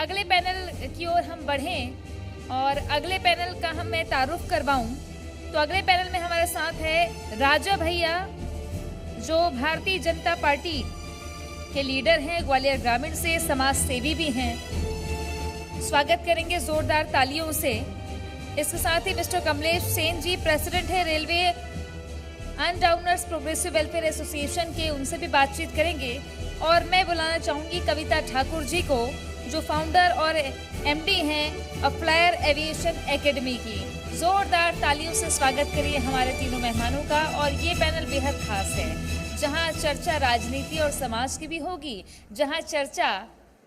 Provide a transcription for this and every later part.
अगले पैनल की ओर हम बढ़ें और अगले पैनल का मैं तारुफ करवाऊं तो अगले पैनल में हमारे साथ है राजा भैया, जो भारतीय जनता पार्टी के लीडर हैं, ग्वालियर ग्रामीण से, समाज सेवी भी हैं। स्वागत करेंगे जोरदार तालियों से। इसके साथ ही मिस्टर कमलेश सेन जी, प्रेसिडेंट है रेलवे अनडाउनर्स प्रोग्रेसिव वेलफेयर एसोसिएशन के, उनसे भी बातचीत करेंगे। और मैं बुलाना चाहूंगी कविता ठाकुर जी को, जो फाउंडर और एमडी हैं अफ्लायर एविएशन एकेडमी की। जोरदार तालियों से स्वागत करिए हमारे तीनों मेहमानों का। और ये पैनल बेहद खास है, जहां चर्चा राजनीति और समाज की भी होगी, जहां चर्चा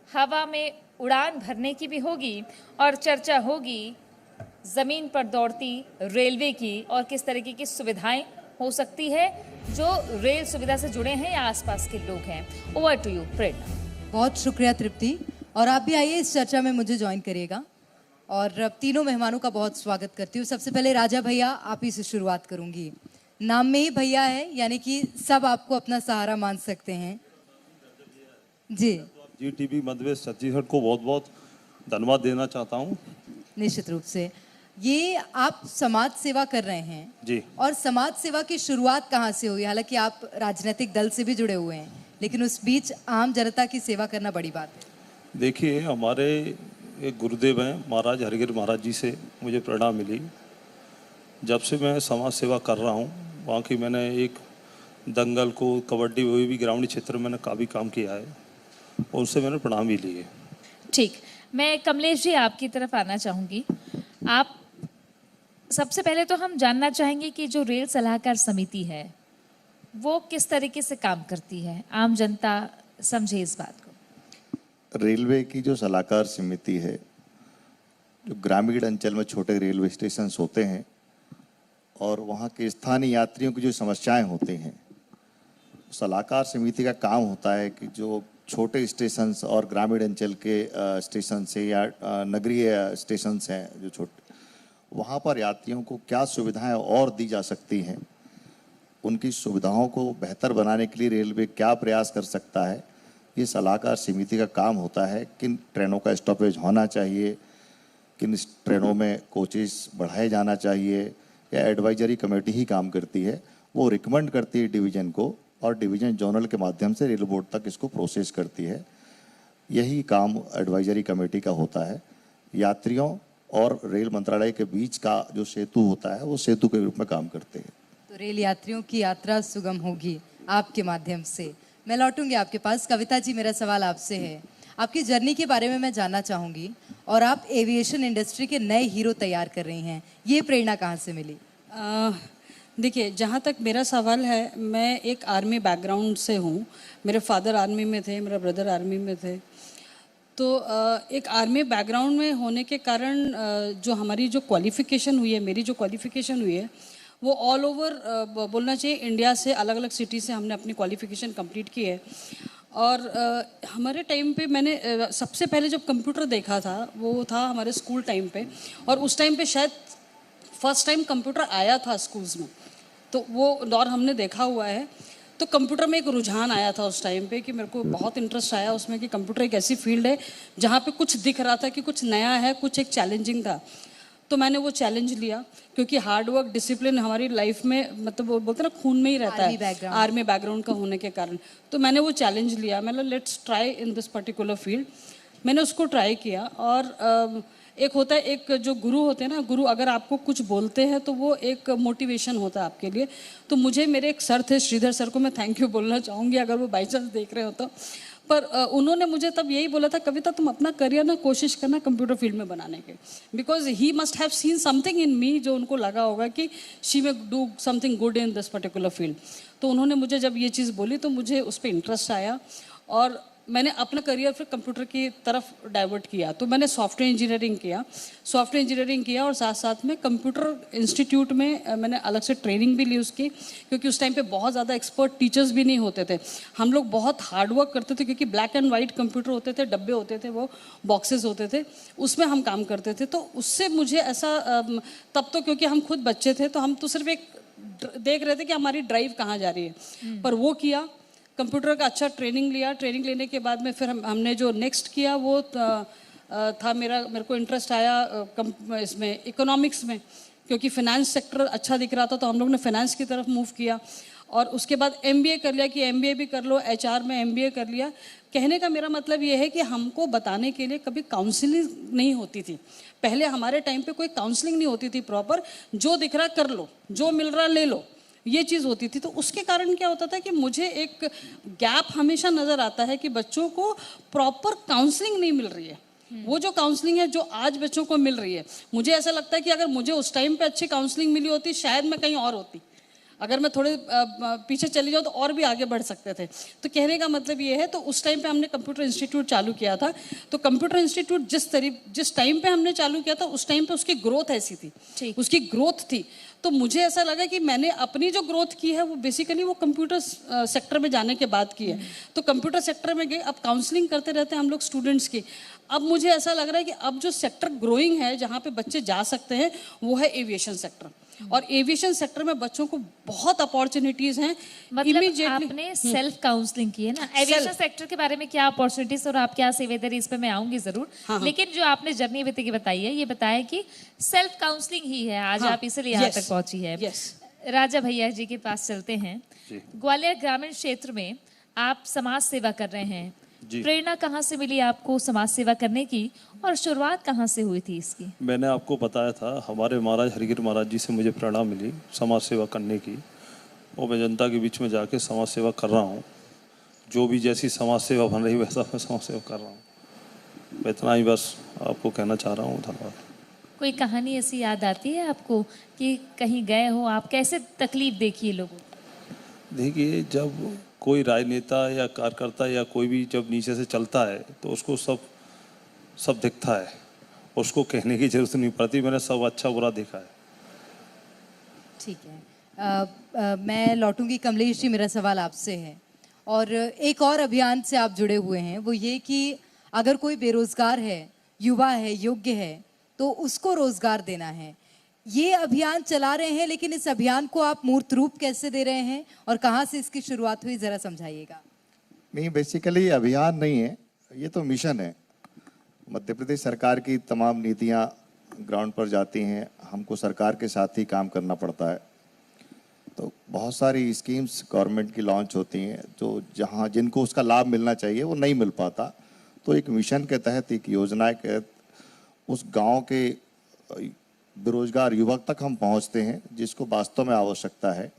हवा में उड़ान भरने की भी होगी, और चर्चा होगी जमीन पर दौड़ती रेलवे की और किस तरीके की सुविधाएं हो सकती है जो रेल सुविधा से जुड़े हैं या आसपास के लोग हैं। ओवर टू यू प्रेरणा। बहुत शुक्रिया तृप्ति, और आप भी आइए इस चर्चा में मुझे ज्वाइन करिएगा। और अब तीनों मेहमानों का बहुत स्वागत करती हूँ। सबसे पहले राजा भैया, आप ही से शुरुआत करूंगी। नाम में ही भैया है, यानी कि सब आपको अपना सहारा मान सकते हैं। जी GTV मध्यप्रदेश छत्तीसगढ़ को बहुत बहुत धन्यवाद देना चाहता हूँ। निश्चित रूप से। ये आप समाज सेवा कर रहे हैं जी, और समाज सेवा की शुरुआत कहाँ से हुई? हालांकि आप राजनीतिक दल से भी जुड़े हुए हैं, लेकिन उस बीच आम जनता की सेवा करना बड़ी बात है। देखिए, हमारे एक गुरुदेव हैं महाराज हरिगिर महाराज जी से मुझे प्रेरणा मिली। जब से मैं समाज सेवा कर रहा हूँ, वहाँ की मैंने एक दंगल को, कबड्डी, वो भी ग्रामीण क्षेत्र में मैंने काफ़ी काम किया है, और उनसे मैंने प्रणाम भी लिए। ठीक, मैं कमलेश जी आपकी तरफ आना चाहूँगी। आप सबसे पहले तो हम जानना चाहेंगे कि जो रेल सलाहकार समिति है वो किस तरीके से काम करती है, आम जनता समझे इस बात को। रेलवे की जो सलाहकार समिति है, जो ग्रामीण अंचल में छोटे रेलवे स्टेशन होते हैं और वहाँ के स्थानीय यात्रियों की जो समस्याएं होती हैं, सलाहकार समिति का काम होता है कि जो छोटे स्टेशन और ग्रामीण अंचल के स्टेशन से या नगरीय स्टेशन हैं जो छोटे, वहाँ पर यात्रियों को क्या सुविधाएं और दी जा सकती हैं, उनकी सुविधाओं को बेहतर बनाने के लिए रेलवे क्या प्रयास कर सकता है, ये सलाहकार समिति का काम होता है। किन ट्रेनों का स्टॉपेज होना चाहिए, किन ट्रेनों में कोचेस बढ़ाए जाना चाहिए, या एडवाइजरी कमेटी ही काम करती है। वो रिकमेंड करती है डिवीज़न को, और डिवीज़न जोनल के माध्यम से रेल बोर्ड तक इसको प्रोसेस करती है। यही काम एडवाइजरी कमेटी का होता है। यात्रियों और रेल मंत्रालय के बीच का जो सेतु होता है, वो सेतु के रूप में काम करते हैं। तो रेल यात्रियों की यात्रा सुगम होगी आपके माध्यम से। मैं लौटूंगी आपके पास। कविता जी, मेरा सवाल आपसे है। आपकी जर्नी के बारे में मैं जानना चाहूँगी, और आप एविएशन इंडस्ट्री के नए हीरो तैयार कर रही हैं। ये प्रेरणा कहाँ से मिली? देखिए, जहाँ तक मेरा सवाल है, मैं एक आर्मी बैकग्राउंड से हूँ। मेरे फादर आर्मी में थे, मेरा ब्रदर आर्मी में थे। तो एक आर्मी बैकग्राउंड में होने के कारण जो हमारी जो क्वालिफ़िकेशन हुई है, मेरी जो क्वालिफ़िकेशन हुई है, वो ऑल ओवर बोलना चाहिए इंडिया से, अलग अलग सिटी से हमने अपनी क्वालिफ़िकेशन कंप्लीट की है। और हमारे टाइम पे मैंने सबसे पहले जब कंप्यूटर देखा था, वो था हमारे स्कूल टाइम पे, और उस टाइम पे शायद फर्स्ट टाइम कंप्यूटर आया था स्कूल्स में, तो वो दौर हमने देखा हुआ है। तो कंप्यूटर में एक रुझान आया था उस टाइम पे कि मेरे को बहुत इंटरेस्ट आया उसमें कि कंप्यूटर एक ऐसी फील्ड है जहाँ पे कुछ दिख रहा था कि कुछ नया है, कुछ एक चैलेंजिंग था। तो मैंने वो चैलेंज लिया, क्योंकि हार्ड वर्क, डिसिप्लिन हमारी लाइफ में, मतलब वो बोलते हैं ना, खून में ही रहता है, आर्मी बैकग्राउंड का होने के कारण। तो मैंने वो चैलेंज लिया, मतलब let's try in this particular field. मैंने उसको ट्राई किया। और एक होता है, एक जो गुरु होते हैं ना, गुरु अगर आपको कुछ बोलते हैं तो वो एक मोटिवेशन होता है आपके लिए। तो मुझे मेरे एक सर थे, श्रीधर सर को मैं थैंक यू बोलना चाहूँगी अगर वो बाई चांस देख रहे हो तो। पर उन्होंने मुझे तब यही बोला था, कविता तुम अपना करियर ना कोशिश करना कंप्यूटर फील्ड में बनाने के, because he must have seen something in me, जो उनको लगा होगा कि she may do something good in this particular field. तो उन्होंने मुझे जब ये चीज़ बोली तो मुझे उस पर इंटरेस्ट आया, और मैंने अपना करियर फिर कंप्यूटर की तरफ डाइवर्ट किया। तो मैंने सॉफ्टवेयर इंजीनियरिंग किया और साथ साथ में कंप्यूटर इंस्टीट्यूट में मैंने अलग से ट्रेनिंग भी ली उसकी, क्योंकि उस टाइम पे बहुत ज़्यादा एक्सपर्ट टीचर्स भी नहीं होते थे। हम लोग बहुत हार्ड वर्क करते थे, क्योंकि ब्लैक एंड वाइट कंप्यूटर होते थे, डब्बे होते थे, वो बॉक्सेस होते थे, उसमें हम काम करते थे। तो उससे मुझे ऐसा, तब तो क्योंकि हम खुद बच्चे थे तो हम तो सिर्फ एक देख रहे थे कि हमारी ड्राइव कहाँ जा रही है, पर वो किया, कंप्यूटर का अच्छा ट्रेनिंग लिया। ट्रेनिंग लेने के बाद में फिर हमने जो नेक्स्ट किया वो था मेरे को इंटरेस्ट आया इसमें इकोनॉमिक्स में, क्योंकि फाइनेंस सेक्टर अच्छा दिख रहा था, तो हम लोग ने फाइनेंस की तरफ मूव किया। और उसके बाद एमबीए कर लिया कि एमबीए भी कर लो, एचआर में एमबीए कर लिया। कहने का मेरा मतलब ये है कि हमको बताने के लिए कभी काउंसलिंग नहीं होती थी। पहले हमारे टाइम पे कोई काउंसलिंग नहीं होती थी प्रॉपर, जो दिख रहा कर लो, जो मिल रहा ले लो, ये चीज़ होती थी। तो उसके कारण क्या होता था कि मुझे एक गैप हमेशा नज़र आता है कि बच्चों को प्रॉपर काउंसलिंग नहीं मिल रही है। वो जो काउंसलिंग है जो आज बच्चों को मिल रही है, मुझे ऐसा लगता है कि अगर मुझे उस टाइम पे अच्छी काउंसलिंग मिली होती, शायद मैं कहीं और होती। अगर मैं थोड़े पीछे चली जाऊँ तो और भी आगे बढ़ सकते थे। तो कहने का मतलब ये है, तो उस टाइम पे हमने कंप्यूटर इंस्टीट्यूट चालू किया था। तो कंप्यूटर इंस्टीट्यूट जिस टाइम पे हमने चालू किया था, उस टाइम पे उसकी ग्रोथ ऐसी थी, उसकी ग्रोथ थी। तो मुझे ऐसा लगा कि मैंने अपनी जो ग्रोथ की है वो बेसिकली वो कंप्यूटर सेक्टर में जाने के बाद की है। तो कंप्यूटर सेक्टर में गए, अब काउंसलिंग करते रहते हैं हम लोग स्टूडेंट्स की। अब मुझे ऐसा लग रहा है कि अब जो सेक्टर ग्रोइंग है, जहाँ पे बच्चे जा सकते हैं, वो है एविएशन सेक्टर। और एविएशन सेक्टर में बच्चों को बहुत अपॉर्चुनिटीज हैं। मतलब आपने सेल्फ काउंसलिंग की है ना, एविएशन सेक्टर के बारे में क्या अपॉर्चुनिटीज और आप क्या सेवा दे रही, इस पे मैं आऊंगी जरूर। लेकिन जो आपने जर्नी की बताई है, ये बताया कि सेल्फ काउंसलिंग ही है आज आप इसीलिए यहाँ तक पहुंची है। राजा भैया जी के पास चलते हैं। ग्वालियर ग्रामीण क्षेत्र में आप समाज सेवा कर रहे हैं, प्रेरणा कहाँ से मिली आपको समाज सेवा करने की और शुरुआत कहाँ से हुई थी इसकी? मैंने आपको बताया था, हमारे महाराज हरिगिर महाराज जी से मुझे प्रेरणा मिली समाज सेवा करने की, और मैं जनता के बीच में जाके समाज सेवा कर रहा हूँ। जो भी जैसी समाज सेवा बन रही वैसा मैं समाज सेवा कर रहा हूँ। मैं इतना ही बस आपको कहना चाह रहा हूँ। धन्यवाद। कोई कहानी ऐसी याद आती है आपको कि कहीं गए हो आप, कैसे तकलीफ देखी है लोगों? देखिए, जब कोई राजनेता या कार्यकर्ता या कोई भी जब नीचे से चलता है तो उसको सब दिखता है, उसको कहने की जरूरत नहीं पड़ती। मैंने सब अच्छा बुरा देखा है। ठीक है, मैं लौटूंगी। कमलेश जी, मेरा सवाल आपसे है, और एक और अभियान से आप जुड़े हुए हैं, वो ये कि अगर कोई बेरोजगार है, युवा है, योग्य है, तो उसको रोजगार देना है। ये अभियान चला रहे हैं, लेकिन इस अभियान को आप मूर्त रूप कैसे दे रहे हैं और कहाँ से इसकी शुरुआत हुई, जरा समझाइएगा। नहीं, बेसिकली अभियान नहीं है, ये तो मिशन है। मध्य प्रदेश सरकार की तमाम नीतियाँ ग्राउंड पर जाती हैं, हमको सरकार के साथ ही काम करना पड़ता है। तो बहुत सारी स्कीम्स गवर्नमेंट की लॉन्च होती हैं, तो जहाँ जिनको उसका लाभ मिलना चाहिए वो नहीं मिल पाता। तो एक मिशन के तहत, एक योजना के तहत उस गांव के बेरोजगार युवक तक हम पहुंचते हैं जिसको वास्तव में आवश्यकता है,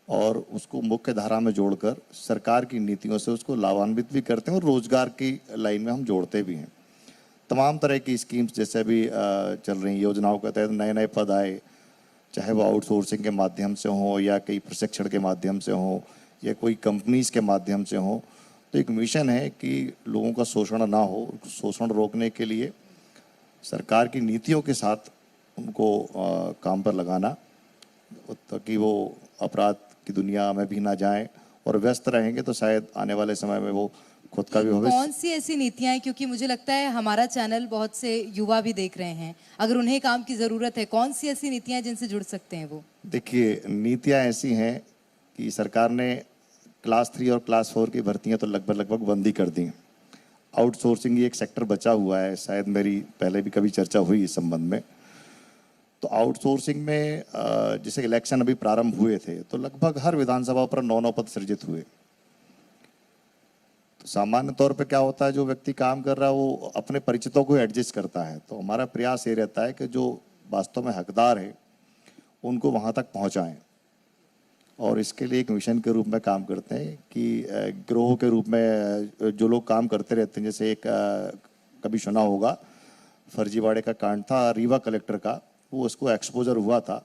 और उसको मुख्य धारा में जोड़कर सरकार की नीतियों से उसको लाभान्वित भी करते हैं और रोजगार की लाइन में हम जोड़ते भी हैं। तमाम तरह की स्कीम्स जैसे अभी चल रही योजनाओं के तहत नए नए पद आए, चाहे वो आउटसोर्सिंग के माध्यम से हो या कई प्रशिक्षण के माध्यम से हो या कोई कंपनीज के माध्यम से हो। तो एक मिशन है कि लोगों का शोषण ना हो, शोषण रोकने के लिए सरकार की नीतियों के साथ उनको काम पर लगाना, ताकि वो अपराध की दुनिया में भी ना जाएं, और व्यस्त रहेंगे तो शायद आने वाले समय में वो खुद का भी भविष्य। कौन सी ऐसी नीतियां हैं, क्योंकि मुझे लगता है हमारा चैनल बहुत से युवा भी देख रहे हैं, अगर उन्हें काम की ज़रूरत है, कौन सी ऐसी नीतियां हैं जिनसे जुड़ सकते हैं वो? देखिए, नीतियां ऐसी हैं कि सरकार ने क्लास 3 और क्लास 4 की भर्तियां तो लगभग बंद ही कर दी। आउटसोर्सिंग ही एक सेक्टर बचा हुआ है, शायद मेरी पहले भी कभी चर्चा हुई इस संबंध में। तो आउटसोर्सिंग में जैसे इलेक्शन अभी प्रारंभ हुए थे, तो लगभग हर विधानसभा पर 9 पद सृजित हुए। तो सामान्य तौर पे क्या होता है, जो व्यक्ति काम कर रहा है वो अपने परिचितों को एडजस्ट करता है। तो हमारा प्रयास ये रहता है कि जो वास्तव में हकदार है उनको वहाँ तक पहुँचाएं, और इसके लिए एक मिशन के रूप में काम करते हैं कि गिरोह के रूप में जो लोग काम करते रहते हैं। जैसे एक कभी सुना होगा, फर्जीवाड़े का कांड था रीवा कलेक्टर का, वो उसको एक्सपोजर हुआ था,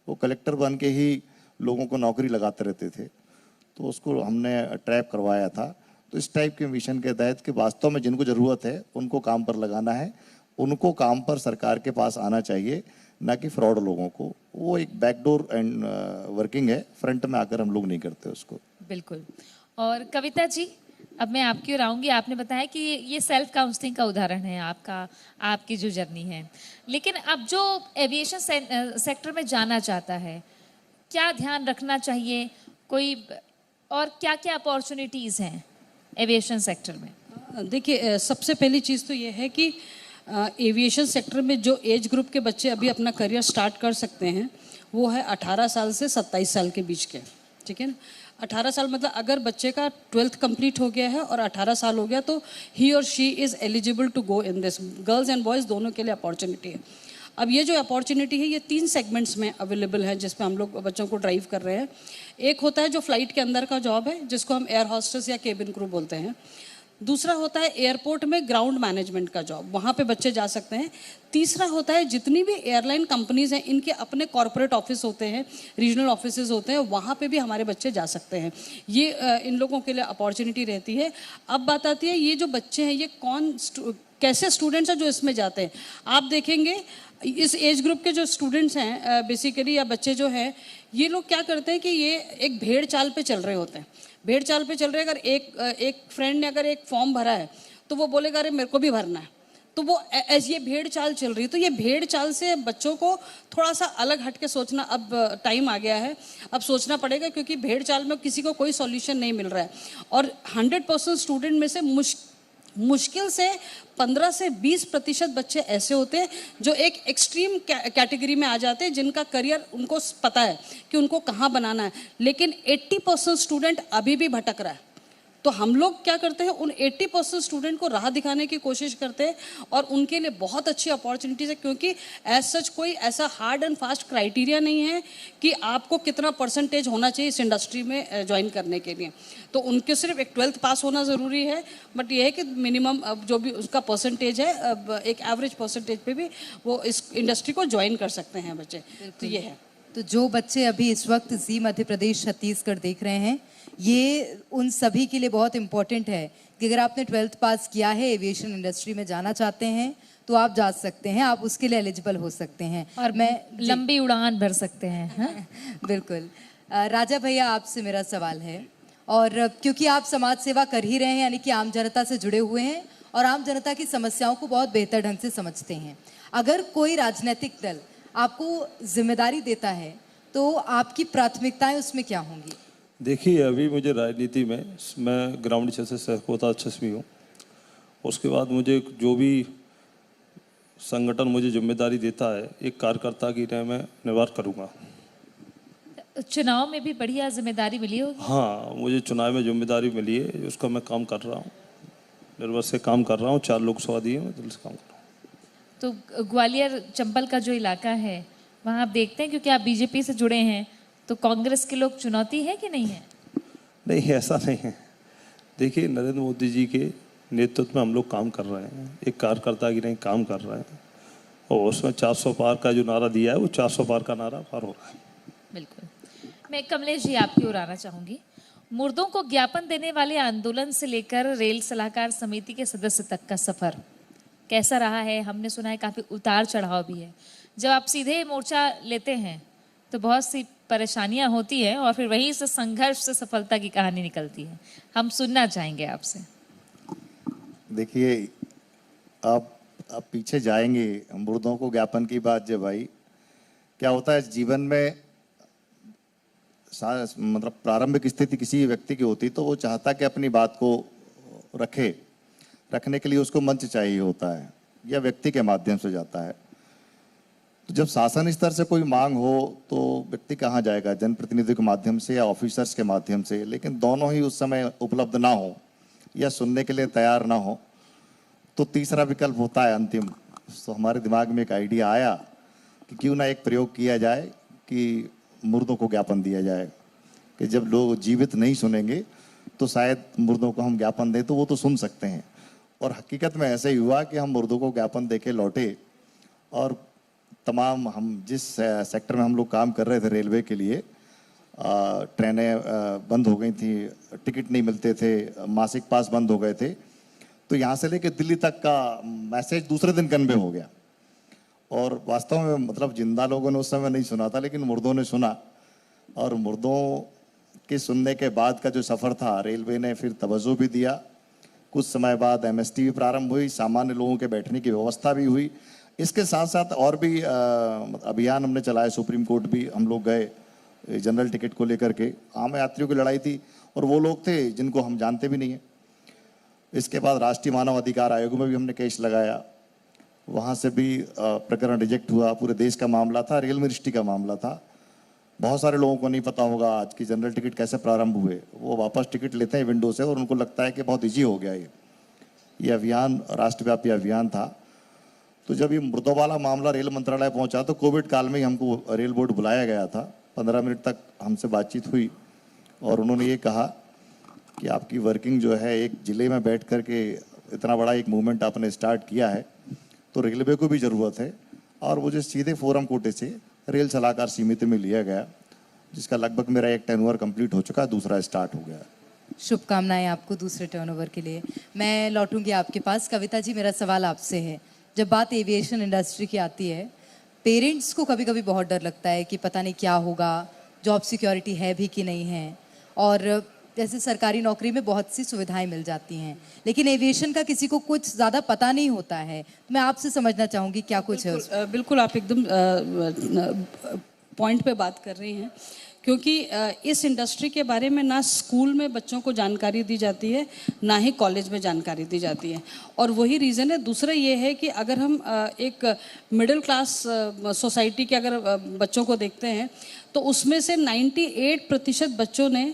वो कलेक्टर बन के ही लोगों को नौकरी लगाते रहते थे, तो उसको हमने ट्रैप करवाया था। तो इस टाइप के मिशन के तहत कि वास्तव में जिनको ज़रूरत है उनको काम पर लगाना है, उनको काम पर सरकार के पास आना चाहिए, ना कि फ्रॉड लोगों को। वो एक बैकडोर एंड वर्किंग है, फ्रंट में आकर हम लोग नहीं करते उसको। बिल्कुल। और कविता जी, अब मैं आपकी ओर आऊंगी। आपने बताया कि ये सेल्फ काउंसलिंग का उदाहरण है आपका, आपकी जो जर्नी है, लेकिन अब जो एविएशन सेक्टर में जाना चाहता है, क्या ध्यान रखना चाहिए, कोई और क्या क्या अपॉर्चुनिटीज़ हैं एविएशन सेक्टर में? देखिए सबसे पहली चीज़ तो ये है कि एविएशन सेक्टर में जो एज ग्रुप के बच्चे अभी अपना करियर स्टार्ट कर सकते हैं वो है 18 साल से 27 साल के बीच के, ठीक है ना। 18 साल मतलब अगर बच्चे का 12th कंप्लीट हो गया है और 18 साल हो गया तो ही और she is eligible to go in this. Girls and boys दोनों के लिए अपॉर्चुनिटी है। अब ये जो अपॉर्चुनिटी है ये 3 सेगमेंट्स में अवेलेबल है जिसमें हम लोग बच्चों को ड्राइव कर रहे हैं। एक होता है जो फ्लाइट के अंदर का जॉब है जिसको हम एयर हॉस्टेस या केबिन क्रू बोलते हैं। दूसरा होता है एयरपोर्ट में ग्राउंड मैनेजमेंट का जॉब, वहाँ पे बच्चे जा सकते हैं। तीसरा होता है जितनी भी एयरलाइन कंपनीज हैं इनके अपने कॉरपोरेट ऑफिस होते हैं, रीजनल ऑफिसेज होते हैं, वहाँ पे भी हमारे बच्चे जा सकते हैं। ये इन लोगों के लिए अपॉर्चुनिटी रहती है। अब बात आती है ये जो बच्चे हैं ये कैसे स्टूडेंट्स हैं जो इसमें जाते हैं। आप देखेंगे इस एज ग्रुप के जो स्टूडेंट्स हैं बेसिकली या बच्चे जो हैं ये लोग क्या करते हैं कि ये एक भेड़ चाल पे चल रहे होते हैं। भेड़ चाल पे चल रहे हैं। अगर एक फ्रेंड ने अगर एक फॉर्म भरा है तो वो बोलेगा अरे मेरे को भी भरना है, तो वो ये भेड़ चाल चल रही है। तो ये भेड़ चाल से बच्चों को थोड़ा सा अलग हट के सोचना अब टाइम आ गया है, अब सोचना पड़ेगा क्योंकि भेड़ चाल में किसी को कोई सॉल्यूशन नहीं मिल रहा है। और 100% स्टूडेंट में से मुश्किल से 15 से 20% बच्चे ऐसे होते हैं जो एक एक्सट्रीम कैटेगरी में आ जाते हैं जिनका करियर उनको पता है कि उनको कहाँ बनाना है, लेकिन 80% स्टूडेंट अभी भी भटक रहा है। तो हम लोग क्या करते हैं उन 80% स्टूडेंट को राह दिखाने की कोशिश करते हैं और उनके लिए बहुत अच्छी अपॉर्चुनिटीज है क्योंकि एज सच कोई ऐसा हार्ड एंड फास्ट क्राइटेरिया नहीं है कि आपको कितना परसेंटेज होना चाहिए इस इंडस्ट्री में ज्वाइन करने के लिए। तो उनके सिर्फ एक 12th पास होना ज़रूरी है, बट ये है कि मिनिमम जो भी उसका परसेंटेज है एक एवरेज परसेंटेज पे भी वो इस इंडस्ट्री को ज्वाइन कर सकते हैं बच्चे। तो ये है। तो जो बच्चे अभी इस वक्त जी मध्य प्रदेश छत्तीसगढ़ देख रहे हैं ये उन सभी के लिए बहुत इम्पोर्टेंट है कि अगर आपने 12th पास किया है एविएशन इंडस्ट्री में जाना चाहते हैं तो आप जा सकते हैं, आप उसके लिए एलिजिबल हो सकते हैं और मैं लंबी उड़ान भर सकते हैं। हाँ? बिल्कुल। राजा भैया आपसे मेरा सवाल है, और क्योंकि आप समाज सेवा कर ही रहे हैं यानी कि आम जनता से जुड़े हुए हैं और आम जनता की समस्याओं को बहुत बेहतर ढंग से समझते हैं, अगर कोई राजनीतिक दल आपको जिम्मेदारी देता है तो आपकी प्राथमिकताएं उसमें क्या होंगी? देखिए अभी मुझे राजनीति में मैं ग्राउंड से सहकोता छसवी हूँ। उसके बाद मुझे जो भी संगठन मुझे जिम्मेदारी देता है एक कार्यकर्ता की तरह मैं निर्वाह करूँगा। चुनाव में भी बढ़िया जिम्मेदारी मिली होगी? हाँ, मुझे चुनाव में जिम्मेदारी मिली है, उसका मैं काम कर रहा हूँ, निर्भर से काम कर रहा हूँ। 4 लोकसभा दिए मैं दिल से काम कर रहा हूँ। तो ग्वालियर चंबल का जो इलाका है वहाँ आप देखते हैं क्योंकि आप बीजेपी से जुड़े हैं तो कांग्रेस के लोग चुनौती है कि नहीं है? नहीं, ऐसा नहीं है। देखिए नरेंद्र मोदी जी के नेतृत्व में हम लोग काम कर रहे हैं, एक कार्यकर्ता की नहीं काम कर रहे हैं और उसमें 400 पार का जो नारा दिया है वो 400 पार का नारा पार हो रहा है। बिल्कुल। मैं कमलेश जी आपकी ओर आना चाहूंगी। मुर्दों को ज्ञापन देने वाले आंदोलन से लेकर रेल सलाहकार समिति के सदस्य तक का सफर कैसा रहा है? हमने सुना है काफी उतार चढ़ाव भी है। जब आप सीधे मोर्चा लेते हैं तो बहुत सी परेशानियां होती हैं और फिर वहीं से संघर्ष से सफलता की कहानी निकलती है। हम सुनना चाहेंगे आपसे। देखिए आप पीछे जाएंगे मुर्दों को ज्ञापन की बात जब आई, क्या होता है जीवन में मतलब प्रारंभिक स्थिति किसी व्यक्ति की होती तो वो चाहता कि अपनी बात को रखने के लिए उसको मंच चाहिए होता है या व्यक्ति के माध्यम से जाता है। तो जब शासन स्तर से कोई मांग हो तो व्यक्ति कहाँ जाएगा? जनप्रतिनिधि के माध्यम से या ऑफिसर्स के माध्यम से, लेकिन दोनों ही उस समय उपलब्ध ना हो या सुनने के लिए तैयार ना हो तो तीसरा विकल्प होता है अंतिम। तो हमारे दिमाग में एक आइडिया आया कि क्यों ना एक प्रयोग किया जाए कि मुर्दों को ज्ञापन दिया जाए, कि जब लोग जीवित नहीं सुनेंगे तो शायद मुर्दों को हम ज्ञापन दें तो वो तो सुन सकते हैं। और हकीकत में ऐसे ही हुआ कि हम मुर्दों को ज्ञापन दे के लौटे और तमाम हम जिस सेक्टर में हम लोग काम कर रहे थे रेलवे के लिए, ट्रेनें बंद हो गई थी, टिकट नहीं मिलते थे, मासिक पास बंद हो गए थे, तो यहाँ से लेकर दिल्ली तक का मैसेज दूसरे दिन कन्वे हो गया। और वास्तव में मतलब जिंदा लोगों ने उस समय नहीं सुना था लेकिन मुर्दों ने सुना, और मुर्दों के सुनने के बाद का जो सफ़र था रेलवे ने फिर तवज्जो भी दिया। कुछ समय बाद एमएसटी भी प्रारंभ हुई, सामान्य लोगों के बैठने की व्यवस्था भी हुई। इसके साथ साथ और भी अभियान हमने चलाए। सुप्रीम कोर्ट भी हम लोग गए जनरल टिकट को लेकर के। आम यात्रियों की लड़ाई थी और वो लोग थे जिनको हम जानते भी नहीं है। इसके बाद राष्ट्रीय मानव अधिकार आयोग में भी हमने केस लगाया, वहाँ से भी प्रकरण रिजेक्ट हुआ। पूरे देश का मामला था, रेल मिनिस्ट्री का मामला था। बहुत सारे लोगों को नहीं पता होगा आज की जनरल टिकट कैसे प्रारंभ हुए। वो वापस टिकट लेते हैं विंडो से और उनको लगता है कि बहुत ईजी हो गया ये अभियान राष्ट्रव्यापी अभियान था। तो जब ये मुर्दोवाला मामला रेल मंत्रालय पहुंचा तो कोविड काल में ही हमको रेल बोर्ड बुलाया गया था। 15 मिनट तक हमसे बातचीत हुई और उन्होंने ये कहा कि आपकी वर्किंग जो है, एक ज़िले में बैठ कर के इतना बड़ा एक मूवमेंट आपने स्टार्ट किया है, तो रेलवे को भी ज़रूरत है। और मुझे सीधे फोरम कोटे से रेल सलाहकार समिति में लिया गया, जिसका लगभग मेरा एक टर्नओवर कंप्लीट हो चुका है, दूसरा स्टार्ट हो गया। शुभकामनाएं आपको दूसरे टर्नओवर के लिए। मैं लौटूंगी आपके पास। कविता जी, मेरा सवाल आपसे है, जब बात एविएशन इंडस्ट्री की आती है, पेरेंट्स को कभी कभी बहुत डर लगता है कि पता नहीं क्या होगा, जॉब सिक्योरिटी है भी कि नहीं है। और जैसे सरकारी नौकरी में बहुत सी सुविधाएं मिल जाती हैं, लेकिन एविएशन का किसी को कुछ ज़्यादा पता नहीं होता है। मैं आपसे समझना चाहूँगी क्या कुछ है उसमें? बिल्कुल आप एकदम पॉइंट पे बात कर रही हैं, क्योंकि इस इंडस्ट्री के बारे में ना स्कूल में बच्चों को जानकारी दी जाती है, ना ही कॉलेज में जानकारी दी जाती है। और वही रीज़न है। दूसरा ये है कि अगर हम एक मिडिल क्लास सोसाइटी के अगर बच्चों को देखते हैं, तो उसमें से 98% बच्चों ने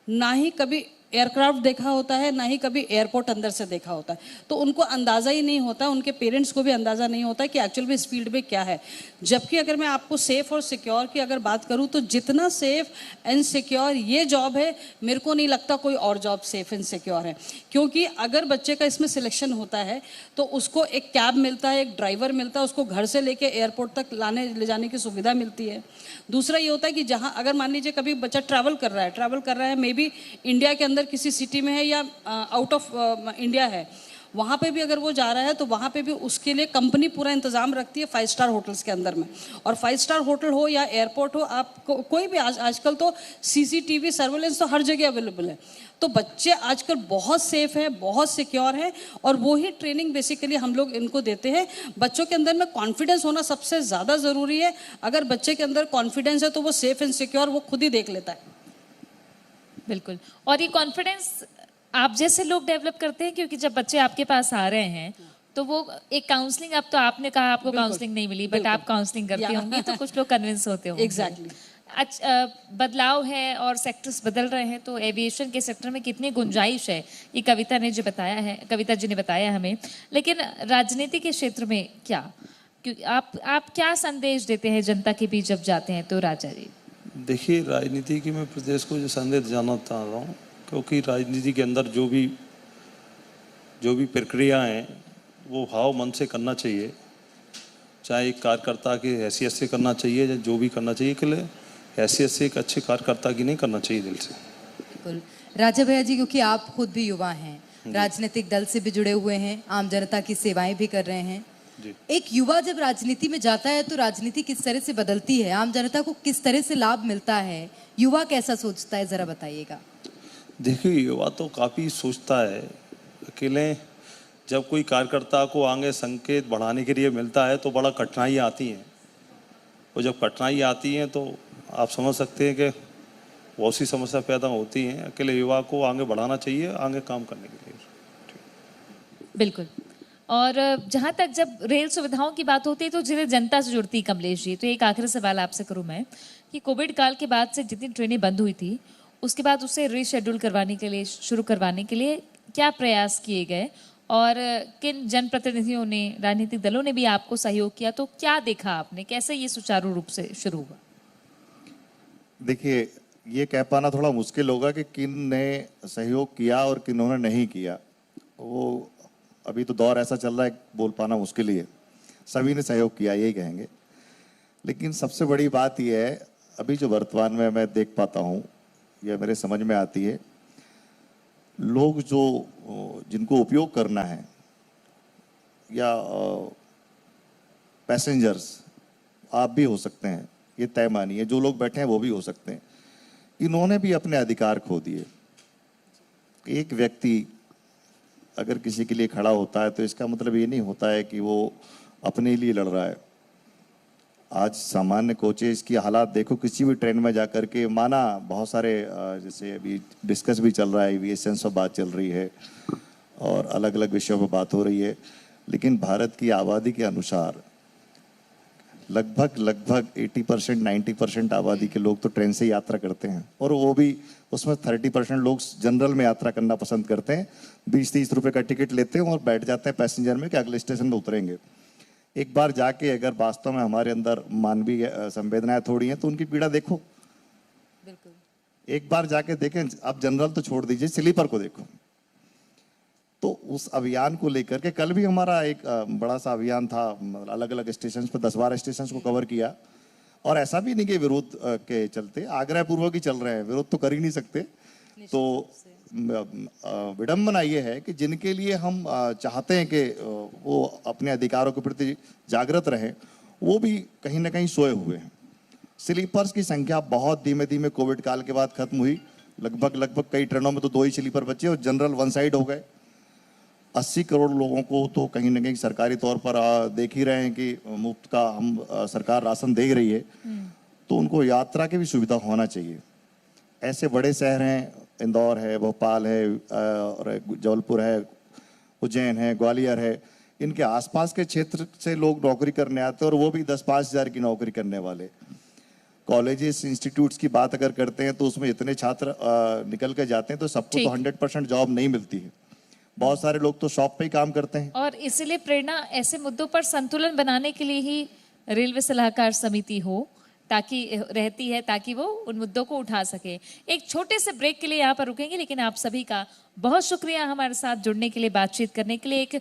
ना ही कभी एयरक्राफ्ट देखा होता है, ना ही कभी एयरपोर्ट अंदर से देखा होता है। तो उनको अंदाज़ा ही नहीं होता, उनके पेरेंट्स को भी अंदाज़ा नहीं होता कि एक्चुअल में इस फील्ड में क्या है। जबकि अगर मैं आपको सेफ़ और सिक्योर की अगर बात करूं, तो जितना सेफ़ एंड सिक्योर ये जॉब है, मेरे को नहीं लगता कोई और जॉब सेफ़ एंड सिक्योर है। क्योंकि अगर बच्चे का इसमें सिलेक्शन होता है तो उसको एक कैब मिलता है, एक ड्राइवर मिलता है, उसको घर से लेके एयरपोर्ट तक ले जाने की सुविधा मिलती है। दूसरा ये होता है कि जहाँ अगर मान लीजिए कभी बच्चा ट्रैवल कर रहा है, मे बी इंडिया के अंदर किसी सिटी में है या आउट ऑफ इंडिया है, वहाँ पे भी अगर वो जा रहा है तो वहाँ पे भी उसके लिए कंपनी पूरा इंतज़ाम रखती है 5 स्टार होटल्स के अंदर में। और 5 स्टार होटल हो या एयरपोर्ट हो, आपको कोई भी आजकल तो CCTV सर्वेलेंस तो हर जगह अवेलेबल है। तो बच्चे आजकल बहुत सेफ हैं, बहुत सिक्योर हैं, और वो ही ट्रेनिंग बेसिकली हम लोग इनको देते हैं। बच्चों के अंदर में कॉन्फिडेंस होना सबसे ज़्यादा ज़रूरी है। अगर बच्चे के अंदर कॉन्फिडेंस है तो वो सेफ एंड सिक्योर वो खुद ही देख लेता है। बिल्कुल। और ये कॉन्फिडेंस आप जैसे लोग डेवलप करते हैं, क्योंकि जब बच्चे आपके पास आ रहे हैं तो वो एक काउंसलिंग, अब तो आपने कहा आपको काउंसलिंग नहीं मिली, बट आप काउंसलिंग करती होंगी, तो कुछ लोग कन्विंस होते होंगे। एग्जैक्टली। बदलाव है और सेक्टर्स बदल रहे हैं, तो एविएशन के सेक्टर में कितनी गुंजाइश है, ये कविता जी ने बताया हमें। लेकिन राजनीति के क्षेत्र में क्या, क्योंकि आप क्या संदेश देते हैं जनता के बीच जब जाते हैं? तो राजा जी देखिए, राजनीति की मैं प्रदेश को जो संदेश देना चाह रहा हूँ, क्योंकि राजनीति के अंदर जो भी प्रक्रिया हैं वो भाव मन से करना चाहिए। चाहे एक कार्यकर्ता की हैसियत से करना चाहिए या जो भी करना चाहिए, के लिए हैसियत से एक अच्छे कार्यकर्ता की नहीं करना चाहिए दिल से। बिल्कुल। राजा भैया जी, क्योंकि आप खुद भी युवा हैं, राजनीतिक दल से भी जुड़े हुए हैं, आम जनता की सेवाएं भी कर रहे हैं, एक युवा जब राजनीति में जाता है तो राजनीति किस तरह से बदलती है, आम जनता को किस तरह से लाभ मिलता है, युवा कैसा सोचता है, जरा बताइएगा। देखिए, युवा तो काफ़ी सोचता है। अकेले जब कोई कार्यकर्ता को आगे संकेत बढ़ाने के लिए मिलता है तो बड़ा कठिनाई आती हैं, और जब कठिनाई आती हैं तो आप समझ सकते हैं कि बहुत सी समस्या पैदा होती हैं। अकेले युवा को आगे बढ़ाना चाहिए, आगे काम करने के लिए। बिल्कुल। और जहाँ तक जब रेल सुविधाओं की बात होती है तो जिन्हें जनता से जुड़ती है, कमलेश जी, तो एक आखिरी सवाल आपसे करूँ मैं कि कोविड काल के बाद से जितनी ट्रेनें बंद हुई थी, उसके बाद उसे रीशेड्यूल करवाने के लिए, शुरू करवाने के लिए क्या प्रयास किए गए, और किन जनप्रतिनिधियों ने, राजनीतिक दलों ने भी आपको सहयोग किया, तो क्या देखा आपने, कैसे ये सुचारू रूप से शुरू हुआ? देखिए, ये कह पाना थोड़ा मुश्किल होगा कि किन ने सहयोग किया और किन्होंने नहीं किया। वो अभी तो दौर ऐसा चल रहा है, बोल पाना मुश्किल ही है। सभी ने सहयोग किया, यही कहेंगे। लेकिन सबसे बड़ी बात यह है, अभी जो वर्तमान में मैं देख पाता हूँ या मेरे समझ में आती है, लोग जिनको उपयोग करना है या पैसेंजर्स, आप भी हो सकते हैं, ये तय मानिए, जो लोग बैठे हैं वो भी हो सकते हैं, इन्होंने भी अपने अधिकार खो दिए। एक व्यक्ति अगर किसी के लिए खड़ा होता है तो इसका मतलब ये नहीं होता है कि वो अपने लिए लड़ रहा है। आज सामान्य कोचेज की हालात देखो, किसी भी ट्रेन में जाकर के, माना बहुत सारे जैसे अभी डिस्कस भी चल रहा है, एविएशन सब बात चल रही है, और अलग अलग विषयों पर बात हो रही है, लेकिन भारत की आबादी के अनुसार लगभग 80% 90% आबादी के लोग तो ट्रेन से यात्रा करते हैं, और वो भी उसमें 30% लोग जनरल में यात्रा करना पसंद करते हैं। 20-30 रुपए का टिकट लेते हैं और बैठ जाते हैं पैसेंजर में कि अगले स्टेशन में उतरेंगे। एक बार जाके अगर वास्तव में हमारे अंदर मानवीय संवेदनाएं थोड़ी हैं तो उनकी पीड़ा देखो। बिल्कुल। एक बार जाके देखें, आप जनरल तो छोड़ दीजिए, स्लीपर को देखो। तो उस अभियान को लेकर के कल भी हमारा एक बड़ा सा अभियान था, अलग अलग स्टेशन पर 10-12 स्टेशन को कवर किया। और ऐसा भी नहीं कि विरोध के चलते, आग्रह पूर्वक ही चल रहे हैं, विरोध तो कर ही नहीं सकते। तो विडंबना ये है कि जिनके लिए हम चाहते हैं कि वो अपने अधिकारों के प्रति जागृत रहें, वो भी कहीं ना कहीं सोए हुए हैं। स्लीपर्स की संख्या बहुत धीमे धीमे कोविड काल के बाद खत्म हुई। लगभग कई ट्रेनों में तो 2 ही स्लीपर बचे और जनरल वन साइड हो गए। 80 करोड़ लोगों को तो कहीं ना कहीं सरकारी तौर पर देख ही रहे हैं कि मुफ्त का हम सरकार राशन दे रही है, तो उनको यात्रा की भी सुविधा होना चाहिए। ऐसे बड़े शहर हैं, इंदौर है, भोपाल है, और जबलपुर है, उज्जैन है, ग्वालियर है, इनके आसपास के क्षेत्र से लोग नौकरी करने आते हैं, और वो भी 10-5 हज़ार की नौकरी करने वाले। कॉलेजेस इंस्टीट्यूट्स की बात अगर करते हैं तो उसमें इतने छात्र निकल के जाते हैं, तो सबको तो 100% जॉब नहीं मिलती है। बहुत सारे लोग तो शॉप पे ही काम करते हैं। और इसलिए प्रेरणा ऐसे मुद्दों पर संतुलन बनाने के लिए ही रेलवे सलाहकार समिति रहती है, ताकि वो उन मुद्दों को उठा सके। एक छोटे से ब्रेक के लिए यहाँ पर रुकेंगे, लेकिन आप सभी का बहुत शुक्रिया हमारे साथ जुड़ने के लिए, बातचीत करने के लिए। एक